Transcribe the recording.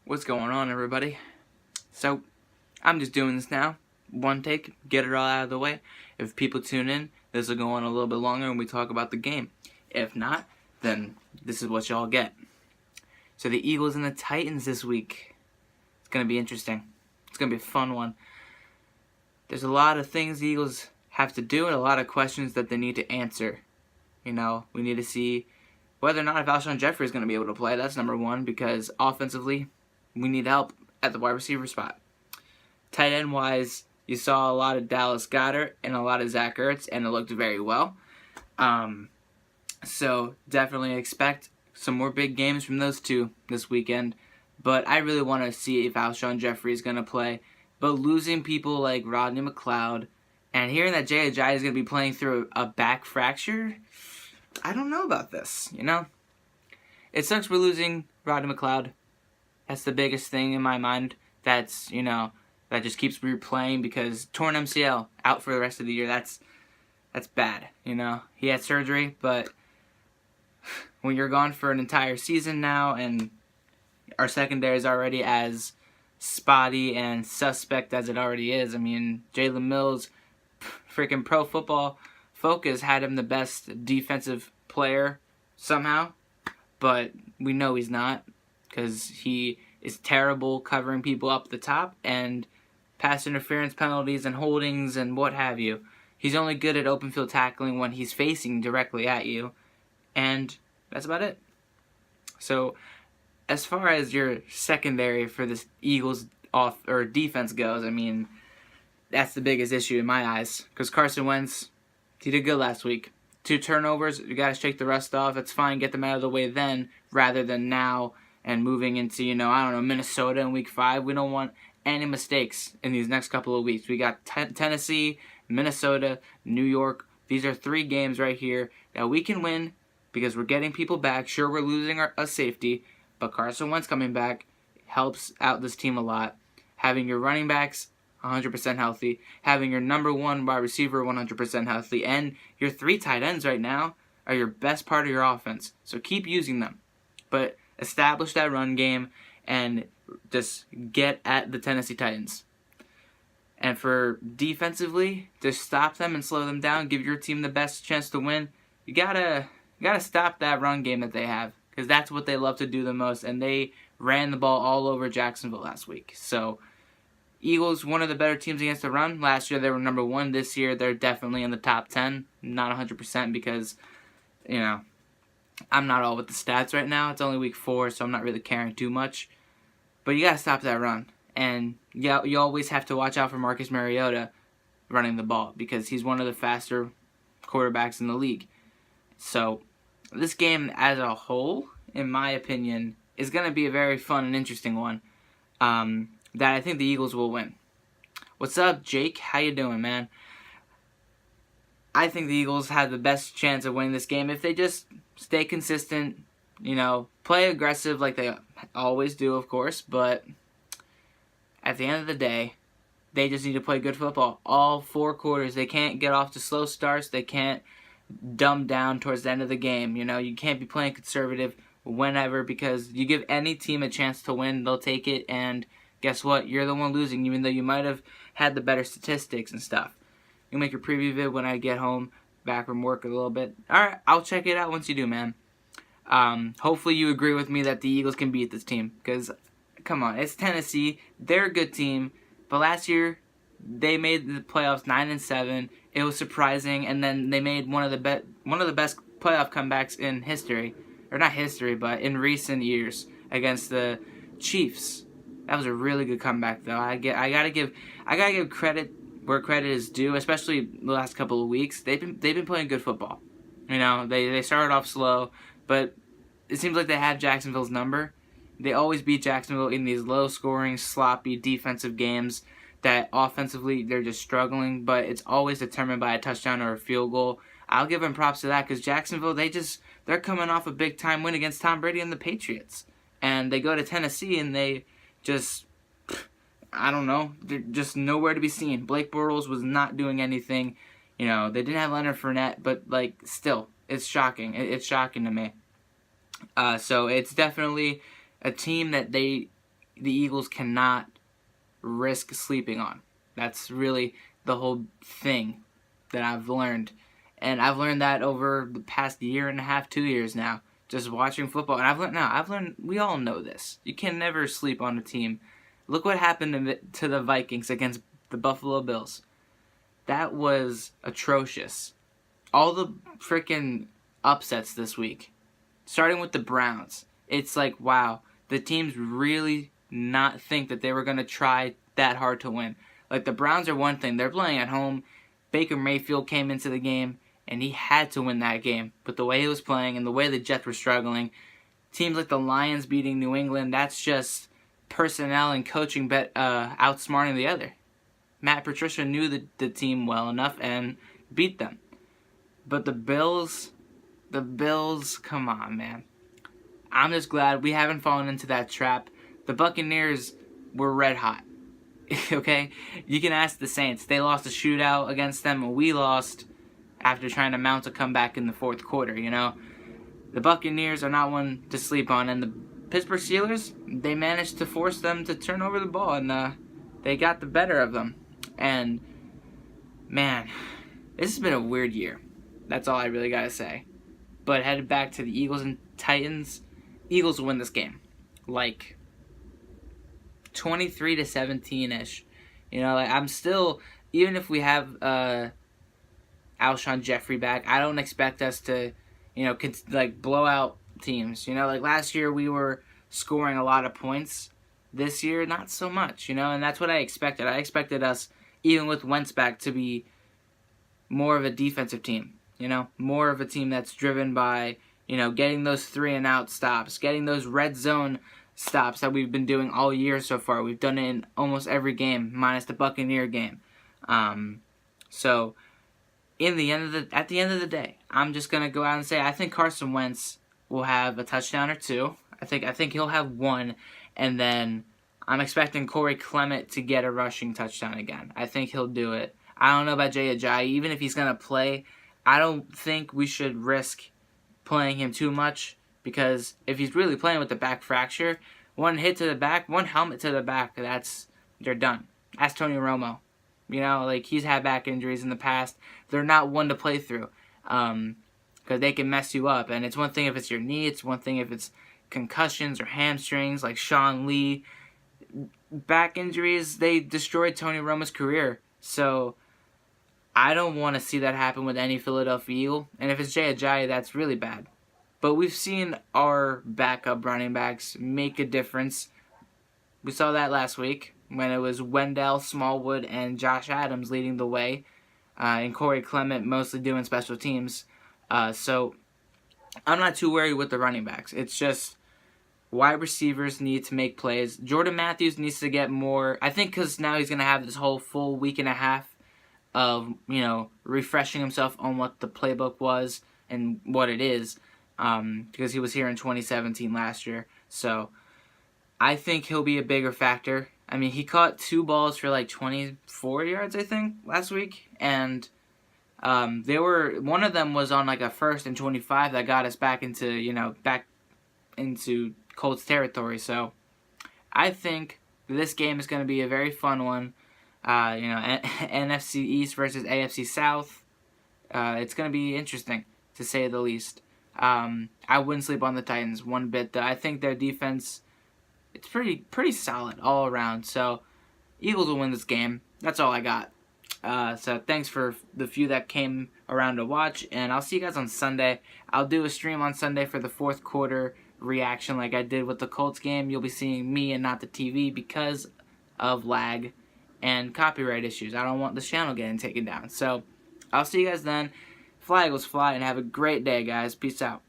What's going on, everybody? So, I'm just doing this now. One take, get it all out of the way. If people tune in, this will go on a little bit longer and we talk about the game. If not, then this is what y'all get. So the Eagles and the Titans this week. It's going to be interesting. It's going to be a fun one. There's a lot of things the Eagles have to do and a lot of questions that they need to answer. You know, we need to see whether or not if Alshon Jeffrey is going to be able to play. That's number one, because offensively, we need help at the wide receiver spot. Tight end wise, you saw a lot of Dallas Goedert and a lot of Zach Ertz, and it looked very well. So definitely expect some more big games from those two this weekend. But I really want to see if Alshon Jeffrey is going to play. But losing people like Rodney McLeod and hearing that Jay Ajayi is going to be playing through a back fracture, I don't know about this, you know? It sucks we're losing Rodney McLeod. That's the biggest thing in my mind. That's, you know, that just keeps replaying because torn MCL out for the rest of the year. That's bad, you know. He had surgery, but when you're gone for an entire season now and our secondary is already as spotty and suspect as it already is. I mean, Jalen Mills, freaking Pro Football Focus had him the best defensive player somehow, but we know he's not because he is terrible covering people up the top and pass interference penalties and holdings and what have you. He's only good at open field tackling when he's facing directly at you, and that's about it. So as far as your secondary for this Eagles defense goes, I mean, that's the biggest issue in my eyes. Because Carson Wentz, he did good last week. 2 turnovers, you got to shake the rust off. That's fine, get them out of the way then, rather than now and moving into, Minnesota in week 5. We don't want any mistakes in these next couple of weeks. We got Tennessee, Minnesota, New York. These are 3 games right here that we can win because we're getting people back. Sure, we're losing a safety, but Carson Wentz coming back helps out this team a lot. Having your running backs 100% healthy, having your number 1 wide receiver 100% healthy, and your 3 tight ends right now are your best part of your offense. So keep using them. But establish that run game and just get at the Tennessee Titans. And for defensively, just stop them and slow them down, give your team the best chance to win. You gotta stop that run game that they have, because that's what they love to do the most, and they ran the ball all over Jacksonville last week. So Eagles, one of the better teams against the run. Last year they were number 1. This year they're definitely in the top 10. Not 100% because, I'm not all with the stats right now. It's only week 4, so I'm not really caring too much. But you got to stop that run. And you always have to watch out for Marcus Mariota running the ball because he's one of the faster quarterbacks in the league. So this game as a whole, in my opinion, is going to be a very fun and interesting one that I think the Eagles will win. What's up, Jake? How you doing, man? I think the Eagles have the best chance of winning this game if they just stay consistent, play aggressive like they always do, of course, but at the end of the day, they just need to play good football. All 4 quarters, they can't get off to slow starts. They can't dumb down towards the end of the game. You can't be playing conservative whenever because you give any team a chance to win, they'll take it, and guess what? You're the one losing, even though you might have had the better statistics and stuff. You'll make your preview vid when I get home, back from work a little bit. Alright, I'll check it out once you do, man. Hopefully you agree with me that the Eagles can beat this team. Because, come on, it's Tennessee. They're a good team. But last year, they made the playoffs 9-7. It was surprising. And then they made one of the best playoff comebacks in history. Or not history, but in recent years against the Chiefs. That was a really good comeback, though. I gotta give credit where credit is due, especially the last couple of weeks. They've been playing good football. They started off slow, but it seems like they have Jacksonville's number. They always beat Jacksonville in these low-scoring, sloppy defensive games that offensively they're just struggling, but it's always determined by a touchdown or a field goal. I'll give them props to that because Jacksonville, they're coming off a big-time win against Tom Brady and the Patriots. And they go to Tennessee and they just, I don't know, they're just nowhere to be seen. Blake Bortles was not doing anything. They didn't have Leonard Fournette, but, still, it's shocking. It's shocking to me. So it's definitely a team that they the Eagles cannot risk sleeping on. That's really the whole thing that I've learned. And I've learned that over the past year and a half, 2 years now, just watching football. And I've learned, we all know this. You can never sleep on a team. Look what happened to the Vikings against the Buffalo Bills. That was atrocious. All the freaking upsets this week, starting with the Browns. It's like, wow, the teams really not think that they were going to try that hard to win. Like, the Browns are one thing. They're playing at home. Baker Mayfield came into the game, and he had to win that game. But the way he was playing and the way the Jets were struggling, teams like the Lions beating New England, that's just personnel and coaching outsmarting the other. Matt Patricia knew the team well enough and beat them. But the Bills, come on, man. I'm just glad we haven't fallen into that trap. The Buccaneers were red hot. Okay? You can ask the Saints. They lost a shootout against them, and we lost after trying to mount a comeback in the fourth quarter, you know? The Buccaneers are not one to sleep on, and the Pittsburgh Steelers, they managed to force them to turn over the ball, and they got the better of them. And, man, this has been a weird year. That's all I really got to say. But headed back to the Eagles and Titans, Eagles will win this game. Like, 23-17-ish. You know, like, I'm still, even if we have Alshon Jeffrey back, I don't expect us to, you know, blow out teams. You know, like last year we were scoring a lot of points. This year, not so much, you know, and that's what I expected. I expected us, even with Wentz back, to be more of a defensive team, you know, more of a team that's driven by, you know, getting those 3-and-out stops, getting those red zone stops that we've been doing all year so far. We've done it in almost every game, minus the Buccaneer game. So, at the end of the day, I'm just gonna go out and say I think Carson Wentz will have a touchdown or two. I think he'll have one, and then I'm expecting Corey Clement to get a rushing touchdown again. I think he'll do it. I don't know about Jay Ajayi. Even if he's gonna play, I don't think we should risk playing him too much, because if he's really playing with the back fracture, one hit to the back, one helmet to the back, they're done. Ask Tony Romo. You know, like, he's had back injuries in the past. They're not one to play through, because they can mess you up. And it's one thing if it's your knee, it's one thing if it's concussions or hamstrings, like Sean Lee. Back injuries, they destroyed Tony Romo's career. So I don't want to see that happen with any Philadelphia Eagle. And if it's Jay Ajayi, that's really bad. But we've seen our backup running backs make a difference. We saw that last week when it was Wendell, Smallwood, and Josh Adams leading the way, and Corey Clement mostly doing special teams. So I'm not too worried with the running backs. It's just wide receivers need to make plays. Jordan Matthews needs to get more, I think, because now he's going to have this whole full week and a half of, you know, refreshing himself on what the playbook was and what it is, because he was here in 2017 last year. So I think he'll be a bigger factor. I mean, he caught 2 balls for like 24 yards, I think, last week. And one of them was on like a 1st and 25 that got us back into Colts territory. So I think this game is going to be a very fun one. NFC East versus AFC South. It's going to be interesting, to say the least. I wouldn't sleep on the Titans one bit, though. I think their defense, it's pretty solid all around. So Eagles will win this game. That's all I got. So thanks for the few that came around to watch, and I'll see you guys on Sunday. I'll do a stream on Sunday for the fourth quarter reaction like I did with the Colts game. You'll be seeing me and not the TV because of lag and copyright issues. I don't want this channel getting taken down. So I'll see you guys then. Fly Eagles fly, and have a great day, guys. Peace out.